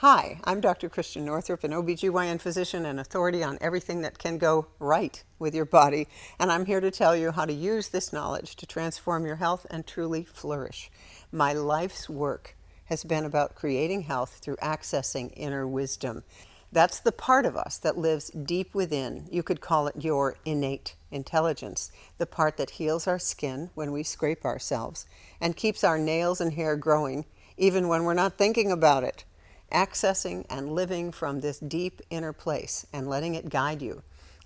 Hi, I'm Dr. Christian Northrup, an OBGYN physician and authority on everything that can go right with your body, and I'm here to tell you how to use this knowledge to transform your health and truly flourish. My life's work has been about creating health through accessing inner wisdom. That's the part of us that lives deep within. You could call it your innate intelligence, the part that heals our skin when we scrape ourselves and keeps our nails and hair growing even when we're not thinking about it. Accessing and living from this deep inner place and letting it guide you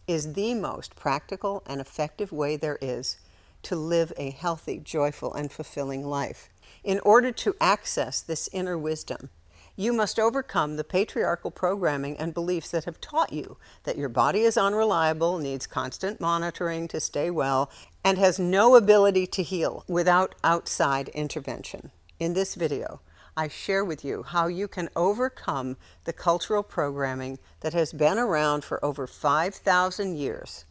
is the most practical and effective way there is to live a healthy, joyful, and fulfilling life. In order to access this inner wisdom, you must overcome the patriarchal programming and beliefs that have taught you that your body is unreliable, needs constant monitoring to stay well, and has no ability to heal without outside intervention. In this video, I share with you how you can overcome the cultural programming that has been around for over 5,000 years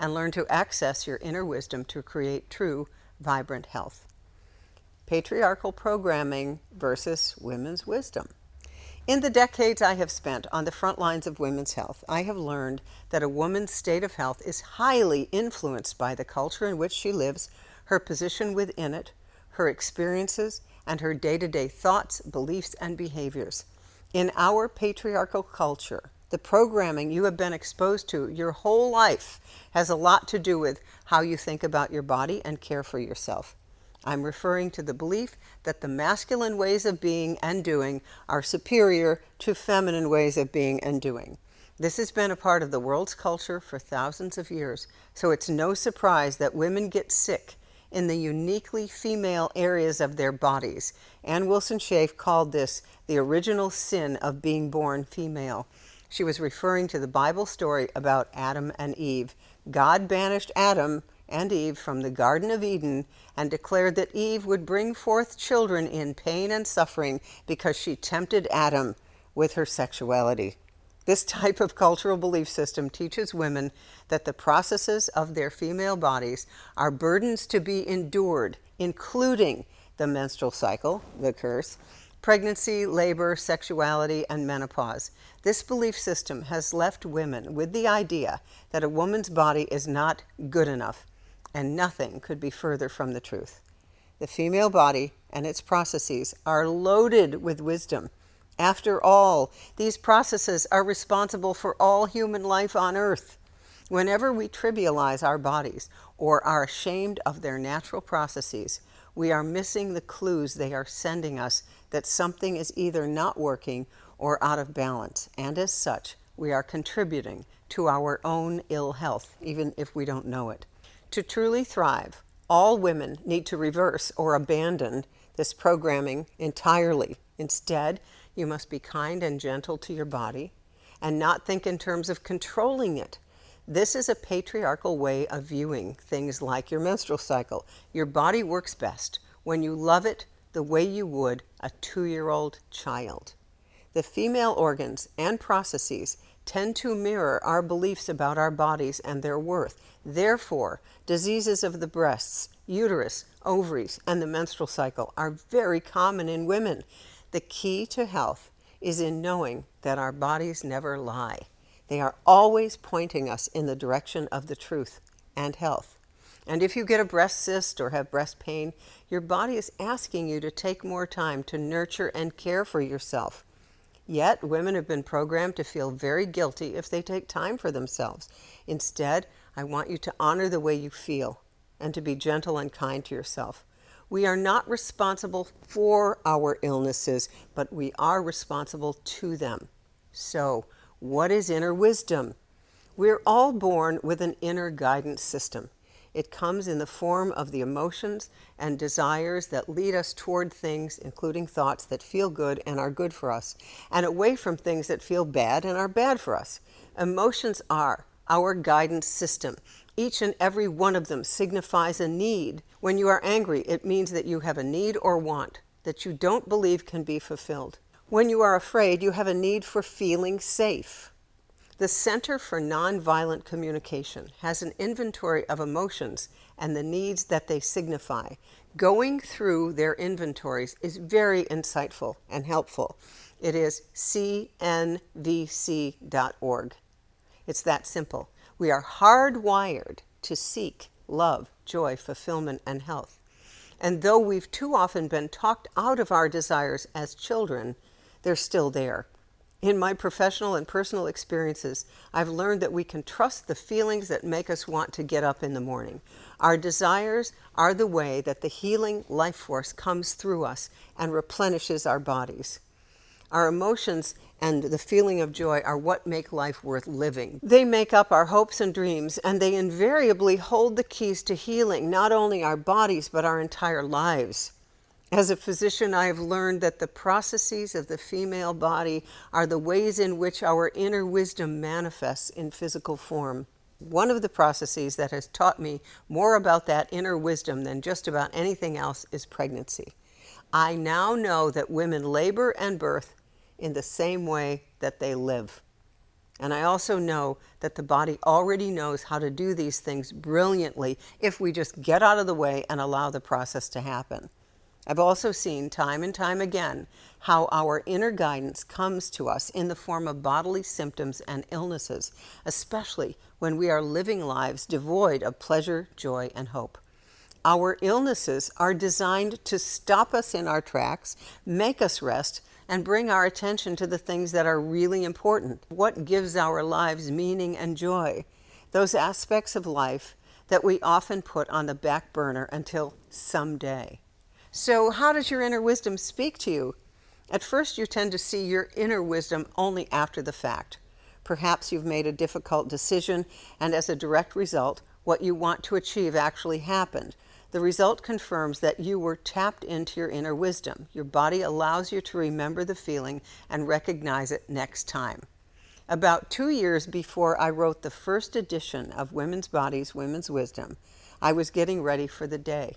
and learn to access your inner wisdom to create true, vibrant health. Patriarchal programming versus women's wisdom. In the decades I have spent on the front lines of women's health, I have learned that a woman's state of health is highly influenced by the culture in which she lives, her position within it, her experiences, and her day-to-day thoughts, beliefs, and behaviors. In our patriarchal culture, the programming you have been exposed to your whole life has a lot to do with how you think about your body and care for yourself. I'm referring to the belief that the masculine ways of being and doing are superior to feminine ways of being and doing. This has been a part of the world's culture for thousands of years, so it's no surprise that women get sick in the uniquely female areas of their bodies. Ann Wilson Schaaf called this the original sin of being born female. She was referring to the Bible story about Adam and Eve. God banished Adam and Eve from the Garden of Eden and declared that Eve would bring forth children in pain and suffering because she tempted Adam with her sexuality. This type of cultural belief system teaches women that the processes of their female bodies are burdens to be endured, including the menstrual cycle, the curse, pregnancy, labor, sexuality, and menopause. This belief system has left women with the idea that a woman's body is not good enough, and nothing could be further from the truth. The female body and its processes are loaded with wisdom. After all, these processes are responsible for all human life on Earth. Whenever we trivialize our bodies or are ashamed of their natural processes, we are missing the clues they are sending us that something is either not working or out of balance, and as such, we are contributing to our own ill health, even if we don't know it. To truly thrive, all women need to reverse or abandon this programming entirely. Instead, you must be kind and gentle to your body and not think in terms of controlling it. This is a patriarchal way of viewing things like your menstrual cycle. Your body works best when you love it the way you would a 2-year-old child. The female organs and processes tend to mirror our beliefs about our bodies and their worth. Therefore, diseases of the breasts, uterus, ovaries, and the menstrual cycle are very common in women. The key to health is in knowing that our bodies never lie. They are always pointing us in the direction of the truth and health. And if you get a breast cyst or have breast pain, your body is asking you to take more time to nurture and care for yourself. Yet, women have been programmed to feel very guilty if they take time for themselves. Instead, I want you to honor the way you feel and to be gentle and kind to yourself. We are not responsible for our illnesses, but we are responsible to them. So, what is inner wisdom? We're all born with an inner guidance system. It comes in the form of the emotions and desires that lead us toward things, including thoughts that feel good and are good for us, and away from things that feel bad and are bad for us. Emotions are our guidance system. Each and every one of them signifies a need. When you are angry, it means that you have a need or want that you don't believe can be fulfilled. When you are afraid, you have a need for feeling safe. The Center for Nonviolent Communication has an inventory of emotions and the needs that they signify. Going through their inventories is very insightful and helpful. It is cnvc.org. It's that simple. We are hardwired to seek love, joy, fulfillment, and health. And though we've too often been talked out of our desires as children, they're still there. In my professional and personal experiences, I've learned that we can trust the feelings that make us want to get up in the morning. Our desires are the way that the healing life force comes through us and replenishes our bodies. Our emotions and the feeling of joy are what make life worth living. They make up our hopes and dreams, and they invariably hold the keys to healing not only our bodies, but our entire lives. As a physician, I have learned that the processes of the female body are the ways in which our inner wisdom manifests in physical form. One of the processes that has taught me more about that inner wisdom than just about anything else is pregnancy. I now know that women labor and birth in the same way that they live. And I also know that the body already knows how to do these things brilliantly if we just get out of the way and allow the process to happen. I've also seen time and time again how our inner guidance comes to us in the form of bodily symptoms and illnesses, especially when we are living lives devoid of pleasure, joy, and hope. Our illnesses are designed to stop us in our tracks, make us rest, and bring our attention to the things that are really important. What gives our lives meaning and joy? Those aspects of life that we often put on the back burner until someday. So how does your inner wisdom speak to you? At first, you tend to see your inner wisdom only after the fact. Perhaps you've made a difficult decision, and as a direct result, what you want to achieve actually happened. The result confirms that you were tapped into your inner wisdom. Your body allows you to remember the feeling and recognize it next time. About 2 years before I wrote the first edition of Women's Bodies, Women's Wisdom, I was getting ready for the day.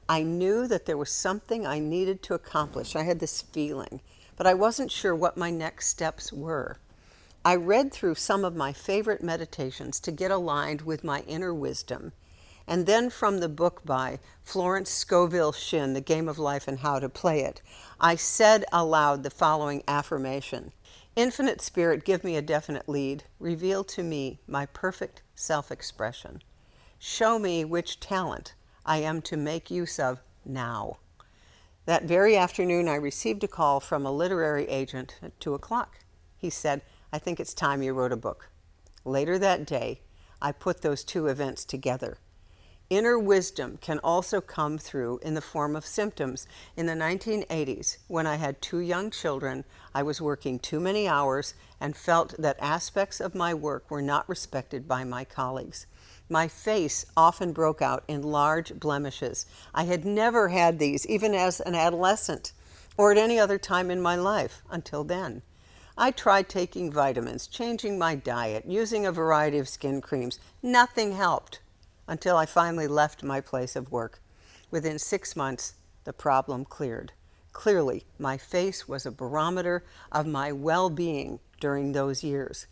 I knew that there was something I needed to accomplish. I had this feeling, but I wasn't sure what my next steps were. I read through some of my favorite meditations to get aligned with my inner wisdom. And then from the book by FLORENCE, SCOVEL, SHINN, The Game of Life and How to Play It, I said aloud the following affirmation: Infinite Spirit, give me a definite lead. Reveal to me my perfect self-expression. Show me which talent I am to make use of now. That very afternoon, I received a call from a literary agent at 2 o'clock. He said, I think it's time you wrote a book. Later that day, I put those two events together. Inner wisdom can also come through in the form of symptoms. In the 1980s, when I had 2 young children, I was working too many hours and felt that aspects of my work were not respected by my colleagues. My face often broke out in large blemishes. I had never had these, even as an adolescent, or at any other time in my life until then. I tried taking vitamins, changing my diet, using a variety of skin creams. Nothing helped until I finally left my place of work. Within 6 months, the problem cleared. Clearly, my face was a barometer of my well-being during those years.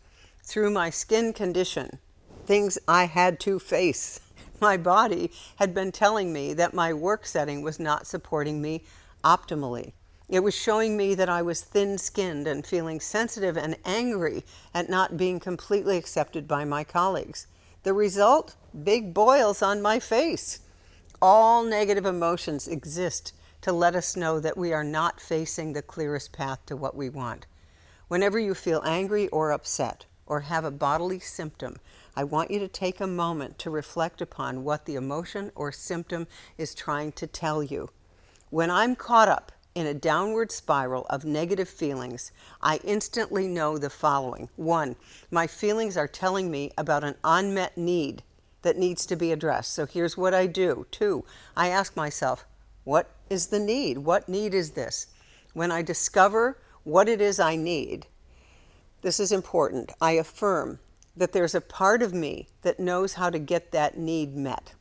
Through my skin condition, things I had to face, my body had been telling me that my work setting was not supporting me optimally. It was showing me that I was thin-skinned and feeling sensitive and angry at not being completely accepted by my colleagues. The result? Big boils on my face. All negative emotions exist to let us know that we are not facing the clearest path to what we want. Whenever you feel angry or upset or have a bodily symptom, I want you to take a moment to reflect upon what the emotion or symptom is trying to tell you. When I'm caught up in a downward spiral of negative feelings, I instantly know the following. 1, my feelings are telling me about an unmet need that needs to be addressed. So here's what I do. 2, I ask myself, what is the need? What need is this? When I discover what it is I need, this is important. I affirm that there's a part of me that knows how to get that need met.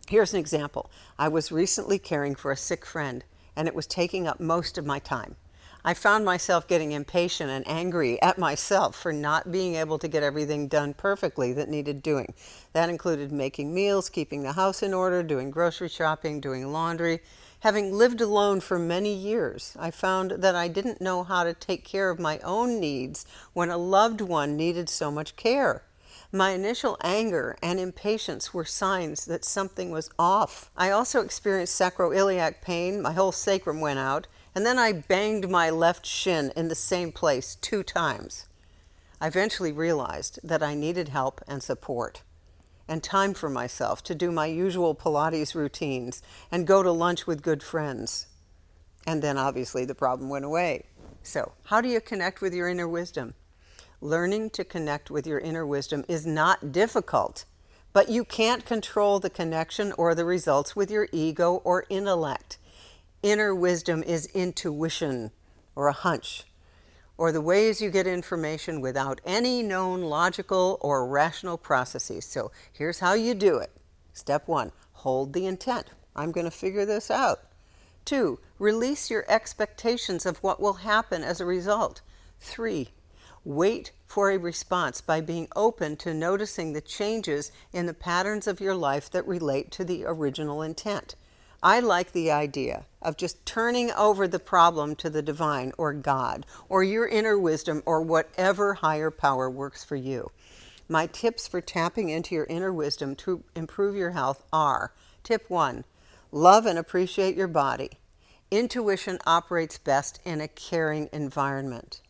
Here's an example. I was recently caring for a sick friend, and it was taking up most of my time. I found myself getting impatient and angry at myself for not being able to get everything done perfectly that needed doing. That included making meals, keeping the house in order, doing grocery shopping, doing laundry. Having lived alone for many years, I found that I didn't know how to take care of my own needs when a loved one needed so much care. My initial anger and impatience were signs that something was off. I also experienced sacroiliac pain. My whole sacrum went out, and then I banged my left shin in the same place 2 times. I eventually realized that I needed help and support and time for myself to do my usual Pilates routines and go to lunch with good friends. And then obviously the problem went away. So, how do you connect with your inner wisdom? Learning to connect with your inner wisdom is not difficult, but you can't control the connection or the results with your ego or intellect. Inner wisdom is intuition or a hunch, or the ways you get information without any known logical or rational processes. So here's how you do it. Step 1, hold the intent. I'm going to figure this out. 2, release your expectations of what will happen as a result. 3, wait for a response by being open to noticing the changes in the patterns of your life that relate to the original intent. I like the idea of just turning over the problem to the divine or God or your inner wisdom or whatever higher power works for you. My tips for tapping into your inner wisdom to improve your health are: tip 1, love and appreciate your body. Intuition operates best in a caring environment.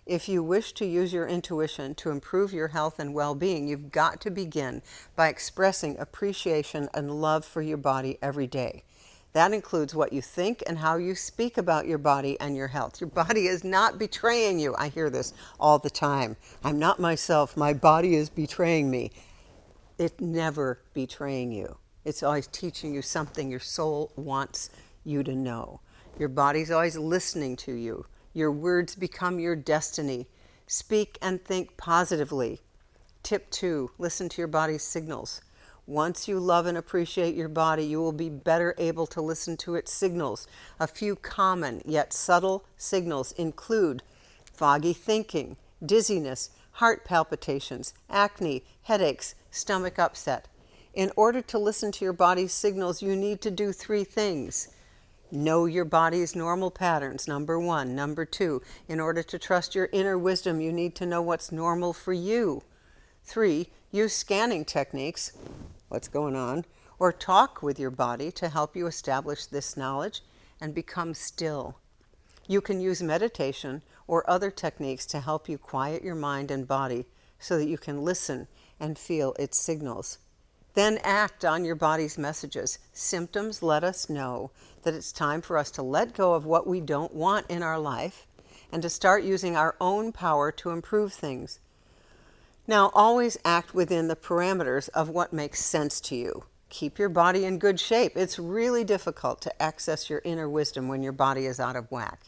If you wish to use your intuition to improve your health and well-being, you've got to begin by expressing appreciation and love for your body every day. That includes what you think and how you speak about your body and your health. Your body is not betraying you. I hear this all the time. I'm not myself. My body is betraying me. It's never betraying you. It's always teaching you something your soul wants you to know. Your body's always listening to you. Your words become your destiny. Speak and think positively. Tip 2, listen to your body's signals. Once you love and appreciate your body, you will be better able to listen to its signals. A few common yet subtle signals include foggy thinking, dizziness, heart palpitations, acne, headaches, stomach upset. In order to listen to your body's signals, you need to do 3 things. Know your body's normal patterns, number 1. Number 2, in order to trust your inner wisdom, you need to know what's normal for you. 3, use scanning techniques, what's going on, or talk with your body to help you establish this knowledge and become still. You can use meditation or other techniques to help you quiet your mind and body so that you can listen and feel its signals. Then act on your body's messages. Symptoms let us know that it's time for us to let go of what we don't want in our life and to start using our own power to improve things. Now, always act within the parameters of what makes sense to you. Keep your body in good shape. It's really difficult to access your inner wisdom when your body is out of whack.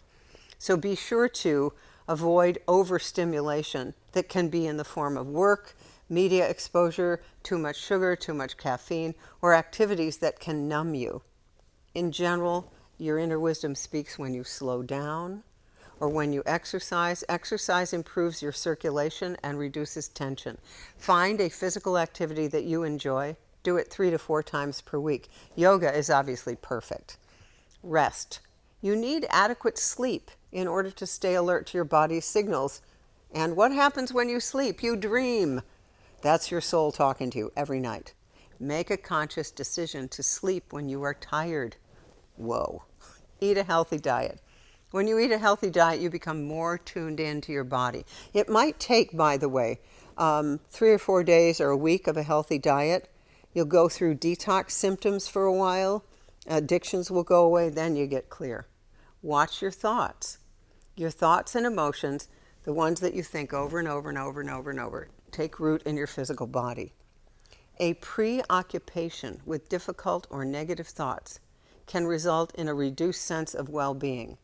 So be sure to avoid overstimulation that can be in the form of work, media exposure, too much sugar, too much caffeine, or activities that can numb you. In general, your inner wisdom speaks when you slow down or when you exercise. Exercise improves your circulation and reduces tension. Find a physical activity that you enjoy. Do it 3 to 4 times per week. Yoga is obviously perfect. Rest. You need adequate sleep in order to stay alert to your body's signals. And what happens when you sleep? You dream. That's your soul talking to you every night. Make a conscious decision to sleep when you are tired. Whoa. Eat a healthy diet. When you eat a healthy diet, you become more tuned into your body. It might take, by the way, 3 or 4 days or a week of a healthy diet. You'll go through detox symptoms for a while. Addictions will go away. Then you get clear. Watch your thoughts. Your thoughts and emotions, the ones that you think over and over and over and over and over, take root in your physical body. A preoccupation with difficult or negative thoughts can result in a reduced sense of well-being.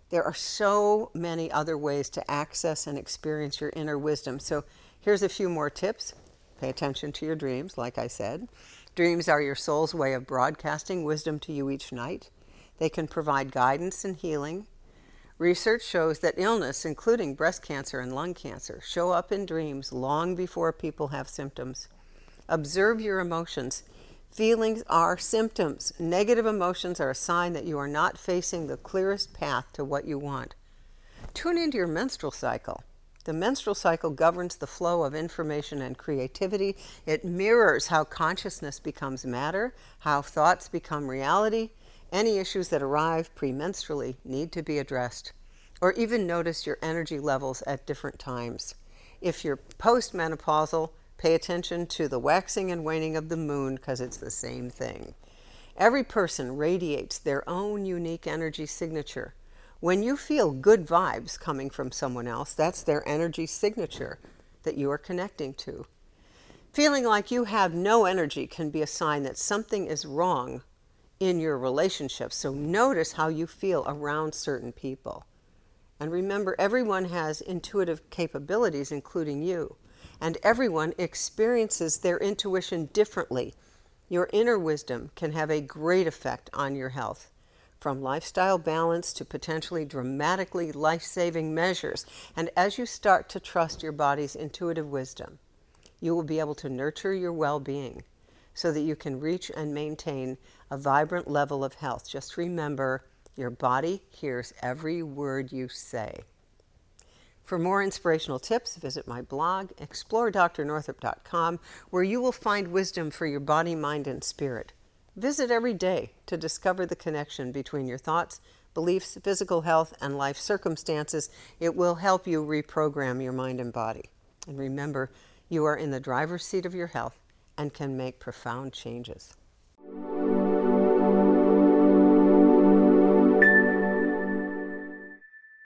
There are so many other ways to access and experience your inner wisdom. So here's a few more tips. Pay attention to your dreams, like I said. Dreams are your soul's way of broadcasting wisdom to you each night. They can provide guidance and healing. Research shows that illness, including breast cancer and lung cancer, show up in dreams long before people have symptoms. Observe your emotions. Feelings are symptoms. Negative emotions are a sign that you are not facing the clearest path to what you want. Tune into your menstrual cycle. The menstrual cycle governs the flow of information and creativity. It mirrors how consciousness becomes matter, how thoughts become reality. Any issues that arrive premenstrually need to be addressed. Or even notice your energy levels at different times. If you're postmenopausal, pay attention to the waxing and waning of the moon, because it's the same thing. Every person radiates their own unique energy signature. When you feel good vibes coming from someone else, that's their energy signature that you are connecting to. Feeling like you have no energy can be a sign that something is wrong in your relationship. So notice how you feel around certain people. And remember, everyone has intuitive capabilities, including you. And everyone experiences their intuition differently. Your inner wisdom can have a great effect on your health, from lifestyle balance to potentially dramatically life-saving measures. And as you start to trust your body's intuitive wisdom, you will be able to nurture your well-being so that you can reach and maintain a vibrant level of health. Just remember, your body hears every word you say. For more inspirational tips, visit my blog, exploredrnorthrup.com, where you will find wisdom for your body, mind, and spirit. Visit every day to discover the connection between your thoughts, beliefs, physical health, and life circumstances. It will help you reprogram your mind and body. And remember, you are in the driver's seat of your health and can make profound changes.